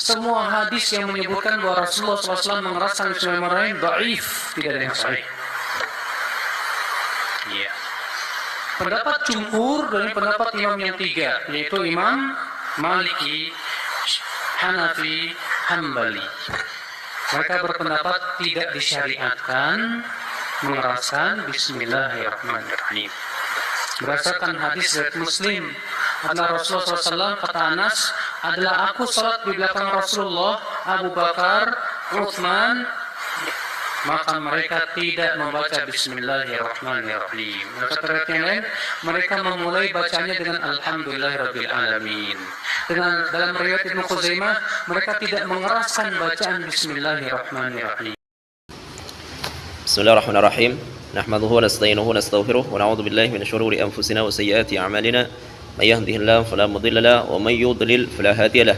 semua hadis yang menyebutkan bahwa Rasulullah SAW mengeraskan Bismillahirrahmanirrahim dhaif, tidak ada yang sahih. Ya. Pendapat jumhur dari pendapat imam yang tiga, yaitu Imam Maliki, Hanafi, Hambali. Mereka berpendapat tidak disyariatkan mengeraskan Bismillahirrahmanirrahim. Berdasarkan hadis riwayat Muslim, adalah Rasulullah SAW, kata Anas, adalah aku salat di belakang Rasulullah, Abu Bakar, Utsman, maka mereka tidak membaca Bismillahirrahmanirrahim. Kata riwayat yang lain, mereka memulai bacanya dengan Alhamdulillahirabbil alamin. Dengan dalam riwayat Ibnu Khuzaimah, mereka tidak mengeraskan bacaan Bismillahirrahmanirrahim. Bismillahirrahmanirrahim. Nahmaduhu wa nasta'inuhu wa nastaghfiruh wa na'udzu billahi min syururi anfusina wa sayyiati a'malina. May yahdihillahu fala mudilla lahu wa may yudlil fala hadiya lahu.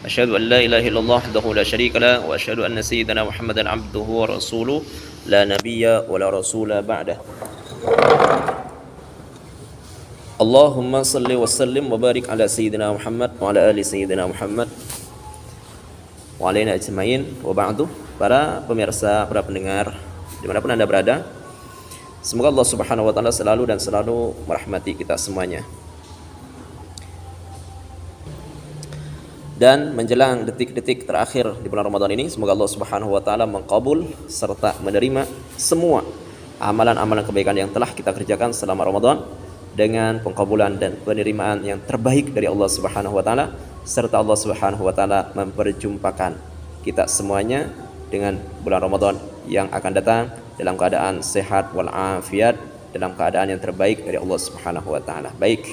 Asyhadu an la ilaha illallah wahdahu la syarika lahu wa asyhadu anna sayyidana Muhammadan 'abduhu wa rasuluh la nabiyya wa la rasula ba'dah. Allahumma salli wa sallim wa barik ala sayyidina Muhammad wa ala ali sayyidina Muhammad wa alaina ajmain wa ba'du. Para pemirsa, para pendengar dimanapun Anda berada, semoga Allah Subhanahu wa ta'ala selalu dan selalu merahmati kita semuanya. Dan menjelang detik-detik terakhir di bulan Ramadan ini, semoga Allah Subhanahu wa ta'ala mengkabul serta menerima semua amalan-amalan kebaikan yang telah kita kerjakan selama Ramadan, dengan pengkabulan dan penerimaan yang terbaik dari Allah Subhanahu wa ta'ala, serta Allah Subhanahu wa ta'ala memperjumpakan kita semuanya dengan bulan Ramadan yang akan datang dalam keadaan sehat walafiat, dalam keadaan yang terbaik dari Allah Subhanahu wa ta'ala. Baik,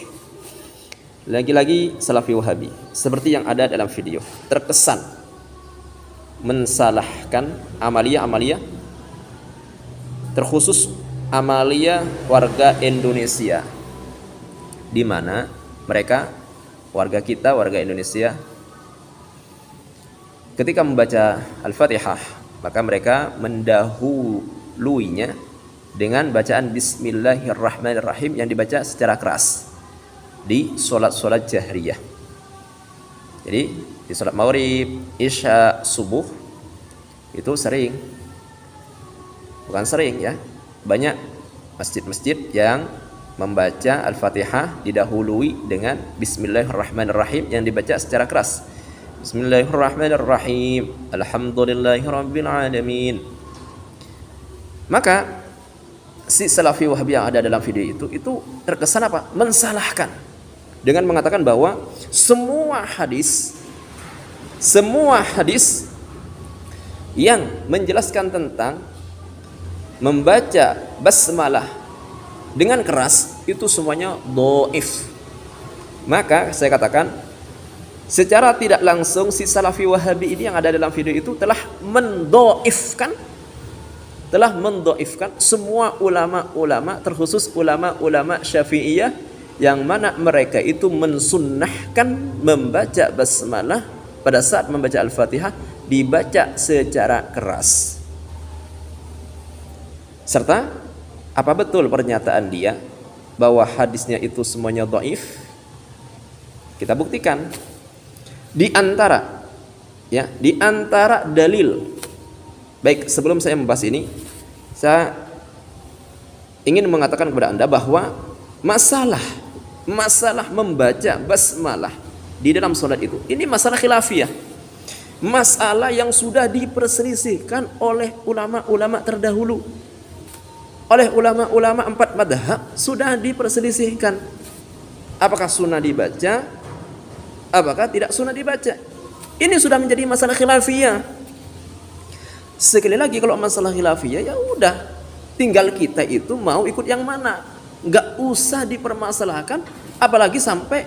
lagi-lagi Salafi Wahabi, seperti yang ada dalam video, terkesan mensalahkan amalia-amalia, terkhusus amalia warga Indonesia, di mana mereka, warga kita, warga Indonesia, ketika membaca Al-Fatihah, maka mereka mendahuluinya dengan bacaan Bismillahirrahmanirrahim yang dibaca secara keras di sholat-sholat jahriyah. Jadi di sholat maghrib, isya, subuh itu sering, bukan sering ya, banyak masjid-masjid yang membaca Al-Fatihah didahului dengan Bismillahirrahmanirrahim yang dibaca secara keras. Bismillahirrahmanirrahim, Alhamdulillahirabbil alamin. Maka si Salafi Wahabi yang ada dalam video itu terkesan apa? Mensalahkan dengan mengatakan bahwa semua hadis yang menjelaskan tentang membaca basmalah dengan keras itu semuanya dhaif. Maka saya katakan, secara tidak langsung si Salafi Wahabi ini yang ada dalam video itu telah mendhaifkan semua ulama-ulama, terkhusus ulama-ulama Syafi'iyah, yang mana mereka itu mensunnahkan membaca basmalah pada saat membaca Al-Fatihah dibaca secara keras. Serta apa betul pernyataan dia bahwa hadisnya itu semuanya dhaif? Kita buktikan di antara dalil. Baik, sebelum saya membahas ini, saya ingin mengatakan kepada Anda bahwa masalah membaca basmalah di dalam sholat itu, ini masalah khilafiyah, masalah yang sudah diperselisihkan oleh ulama-ulama terdahulu, oleh ulama-ulama 4 madhab, sudah diperselisihkan apakah sunnah dibaca, apakah tidak sunnah dibaca. Ini sudah menjadi masalah khilafiyah. Sekali lagi, kalau masalah khilafiyah ya udah, tinggal kita itu mau ikut yang mana, nggak usah dipermasalahkan, apalagi sampai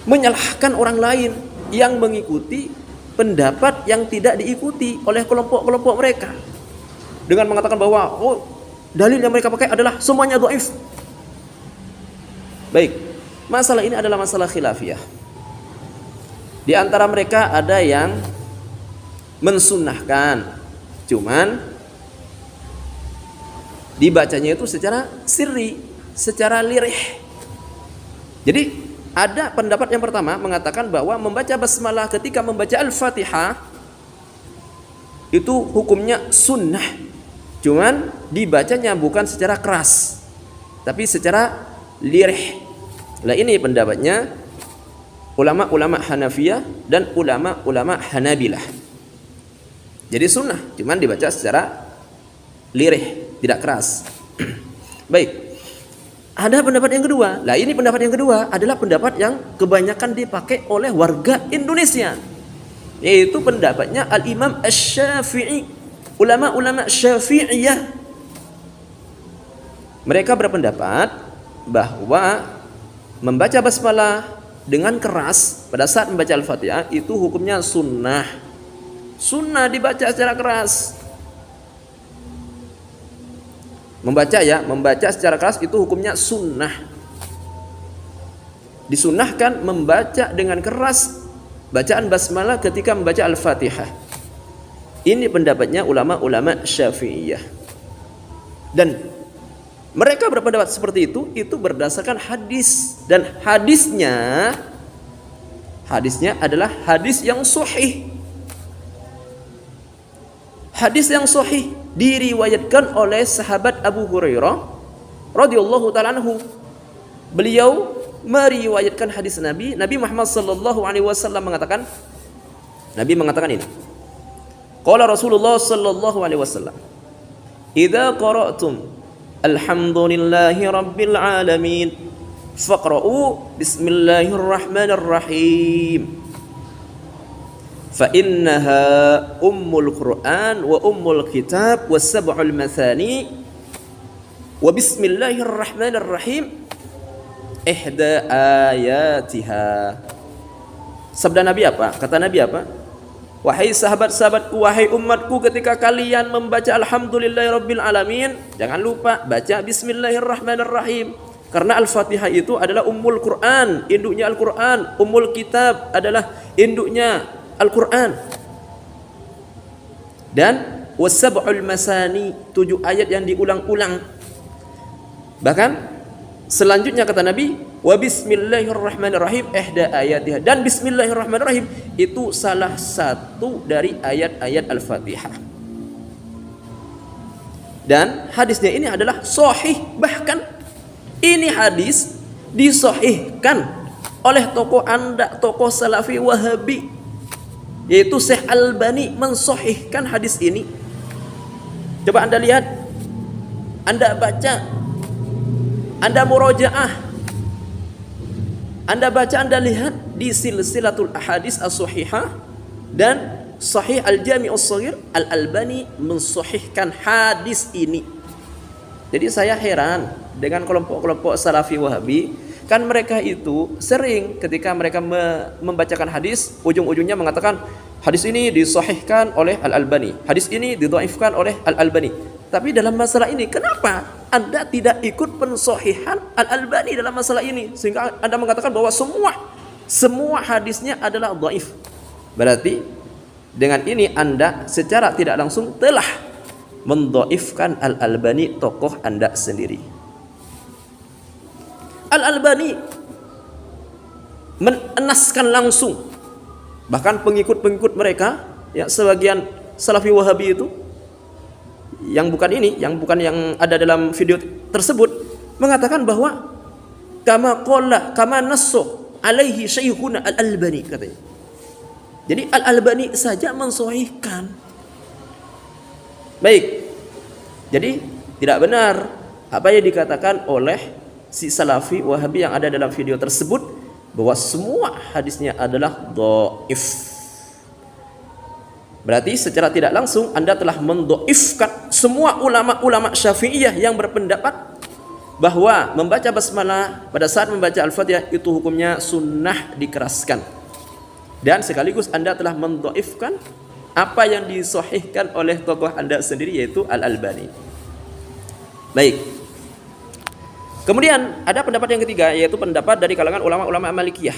menyalahkan orang lain yang mengikuti pendapat yang tidak diikuti oleh kelompok-kelompok mereka dengan mengatakan bahwa dalil yang mereka pakai adalah semuanya dhaif. Baik, masalah ini adalah masalah khilafiyah. Di antara mereka ada yang mensunnahkan, cuman dibacanya itu secara sirri, secara lirih. Jadi Ada pendapat yang pertama mengatakan bahwa membaca basmalah ketika membaca Al-Fatihah itu hukumnya sunnah. Cuman dibacanya bukan secara keras, tapi secara lirih. Nah, ini pendapatnya ulama-ulama Hanafiyah dan ulama-ulama Hanabilah. Jadi sunnah, cuman dibaca secara lirih, tidak keras. Baik. Ada pendapat yang kedua. Nah, ini pendapat yang kedua adalah pendapat yang kebanyakan dipakai oleh warga Indonesia. Yaitu pendapatnya Al-Imam Asy-Syafi'i. Ulama-ulama Syafi'iyah. Mereka berpendapat bahwa membaca basmalah dengan keras pada saat membaca Al-Fatihah itu hukumnya sunnah. Sunnah dibaca secara keras. Membaca secara keras itu hukumnya sunnah. Disunnahkan membaca dengan keras bacaan basmalah ketika membaca Al-Fatihah. Ini pendapatnya ulama-ulama Syafi'iyah. Dan mereka berpendapat seperti itu berdasarkan hadis, dan hadisnya adalah hadis yang sahih. Hadis yang sahih diriwayatkan oleh sahabat Abu Hurairah radhiyallahu taala anhu. Beliau meriwayatkan hadis Nabi Muhammad sallallahu alaihi wasallam mengatakan, Nabi mengatakan ini. Qala Rasulullah sallallahu alaihi wasallam, "Idza qara'tum alhamdulillahi rabbil alamin faqra'u bismillahirrahmanirrahim. فإنها أم القرآن وأم الكتاب والسبع المثاني وبسم الله الرحمن الرحيم إحدى آياتها." Sabda Nabi apa? Kata Nabi apa? Wahai sahabat-sahabatku, wahai umatku, ketika kalian membaca Alhamdulillahirabbil alamin, jangan lupa baca Bismillahirrahmanirrahim. Karena Al-Fatihah itu adalah Ummul Quran, induknya Al-Quran. Ummul Kitab adalah induknya Al-Quran. Dan wasab'ul masani, 7 ayat yang diulang-ulang. Bahkan selanjutnya kata Nabi, wa bismillahirrahmanirrahim ihda ayatiha, dan bismillahirrahmanirrahim itu salah satu dari ayat-ayat Al-Fatihah. Dan hadisnya ini adalah sahih, bahkan ini hadis disahihkan oleh tokoh Anda, tokoh Salafi Wahabi, yaitu Syekh Albani mensahihkan hadis ini. Coba Anda lihat, Anda baca, Anda murojaah, Anda baca, Anda lihat di Silsilatul Ahadits As-Shahihah dan Sahih Al-Jami' As-Shaghir, Al-Albani mensahihkan hadis ini. Jadi saya heran dengan kelompok-kelompok Salafi Wahabi. Kan mereka itu sering ketika mereka membacakan hadis, ujung-ujungnya mengatakan hadis ini disahihkan oleh Al-Albani, hadis ini didhaifkan oleh Al-Albani. Tapi dalam masalah ini, kenapa Anda tidak ikut pensahihan Al-Albani dalam masalah ini? Sehingga Anda mengatakan bahwa semua hadisnya adalah dhaif. Berarti dengan ini Anda secara tidak langsung telah mendhaifkan Al-Albani, tokoh Anda sendiri. Al-Albani menenaskan langsung, bahkan pengikut-pengikut mereka, ya, sebagian Salafi Wahabi itu yang bukan yang ada dalam video tersebut, mengatakan bahwa kama nasso alaihi syekhuna Al-Albani, katanya. Jadi Al-Albani saja mensahihkan. Baik. Jadi tidak benar apa yang dikatakan oleh si Salafi Wahabi yang ada dalam video tersebut, bahwa semua hadisnya adalah dhaif. Berarti secara tidak langsung Anda telah mendhaifkan semua ulama-ulama Syafi'iyah yang berpendapat bahwa membaca basmalah pada saat membaca Al-Fatihah itu hukumnya sunnah dikeraskan. Dan sekaligus Anda telah mendhaifkan apa yang disahihkan oleh tokoh Anda sendiri, yaitu Al-Albani. Baik. Kemudian ada pendapat yang ketiga, yaitu pendapat dari kalangan ulama-ulama Malikiyah.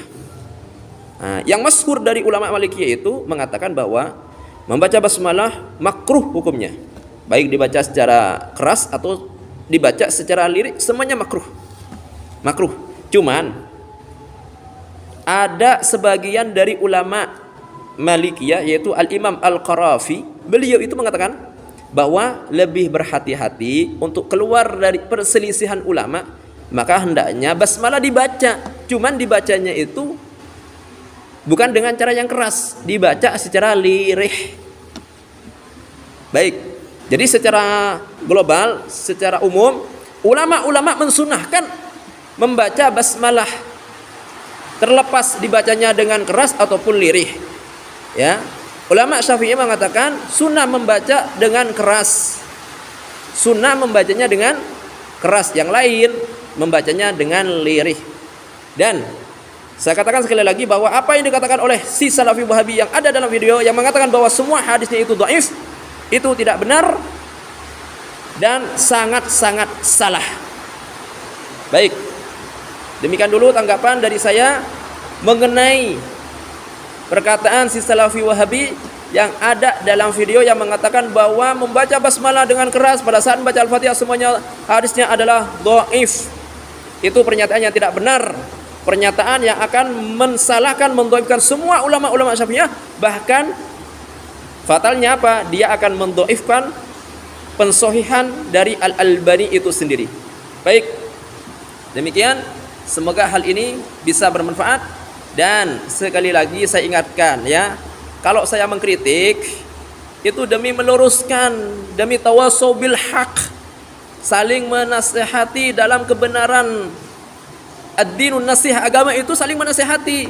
Nah, yang masyhur dari ulama Malikiyah itu mengatakan bahwa membaca basmalah makruh hukumnya, baik dibaca secara keras atau dibaca secara lirik, semuanya makruh. Cuman ada sebagian dari ulama Malikiyah yaitu Al-Imam Al-Qarafi, beliau itu mengatakan bahwa lebih berhati-hati untuk keluar dari perselisihan ulama, maka hendaknya basmalah dibaca. Cuman dibacanya itu bukan dengan cara yang keras, dibaca secara lirih. Baik. Jadi secara global, secara umum, ulama-ulama mensunahkan membaca basmalah, terlepas dibacanya dengan keras ataupun lirih. Ya. Ulama Syafi'i mengatakan sunnah membaca dengan keras. Sunnah membacanya dengan keras, yang lain membacanya dengan lirih. Dan saya katakan sekali lagi bahwa apa yang dikatakan oleh si Salafi Wahabi yang ada dalam video yang mengatakan bahwa semua hadisnya itu dhaif, itu tidak benar dan sangat-sangat salah. Baik, demikian dulu tanggapan dari saya mengenai perkataan si Salafi Wahabi yang ada dalam video yang mengatakan bahwa membaca basmalah dengan keras pada saat membaca Al-Fatihah semuanya hadisnya adalah dhaif. Itu pernyataan yang tidak benar, pernyataan yang akan mensalahkan, mendhaifkan semua ulama-ulama Syafi'iyah. Bahkan fatalnya apa? Dia akan mendhaifkan pensohihan dari Al-Albani itu sendiri. Baik, demikian, semoga hal ini bisa bermanfaat. Dan sekali lagi saya ingatkan ya, kalau saya mengkritik itu demi meluruskan, demi tawasau bil haq, saling menasihati dalam kebenaran. Ad-dinun nasihah, agama itu saling menasihati.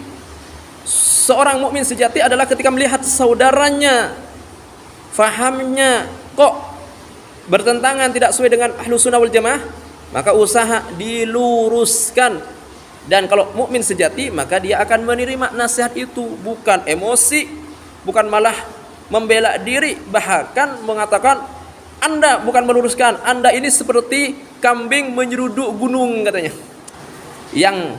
Seorang mukmin sejati adalah ketika melihat saudaranya fahamnya kok bertentangan, tidak sesuai dengan Ahlus Sunnah wal Jamaah, maka usaha diluruskan. Dan kalau mukmin sejati, maka dia akan menerima nasihat itu, bukan emosi, bukan malah membela diri, bahkan mengatakan Anda bukan meluruskan, Anda ini seperti kambing menyeruduk gunung katanya. Yang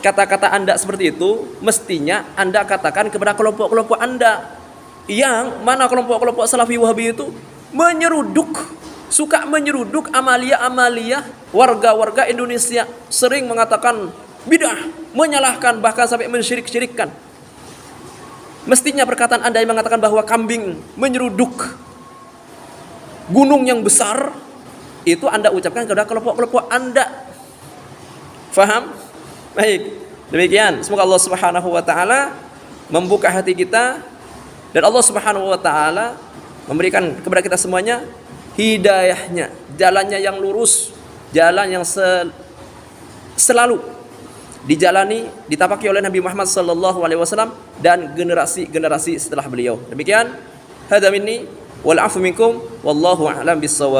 kata-kata Anda seperti itu mestinya Anda katakan kepada kelompok-kelompok Anda, yang mana kelompok-kelompok Salafi Wahabi itu menyeruduk, suka menyeruduk amalia-amalia warga-warga Indonesia, sering mengatakan bidah, menyalahkan, bahkan sampai mensyirik-syirikkan. Mestinya perkataan Anda yang mengatakan bahwa kambing menyeruduk gunung yang besar, itu Anda ucapkan kepada kelompok-kelompok Anda. Faham? Baik, demikian. Semoga Allah Subhanahu wa taala membuka hati kita dan Allah Subhanahu wa taala memberikan kepada kita semuanya hidayahnya, jalannya yang lurus, jalan yang selalu dijalani, ditapaki oleh Nabi Muhammad sallallahu alaihi wasallam dan generasi-generasi setelah beliau. Demikian, hadza minni wal afu minkum wallahu a'lam bissawab.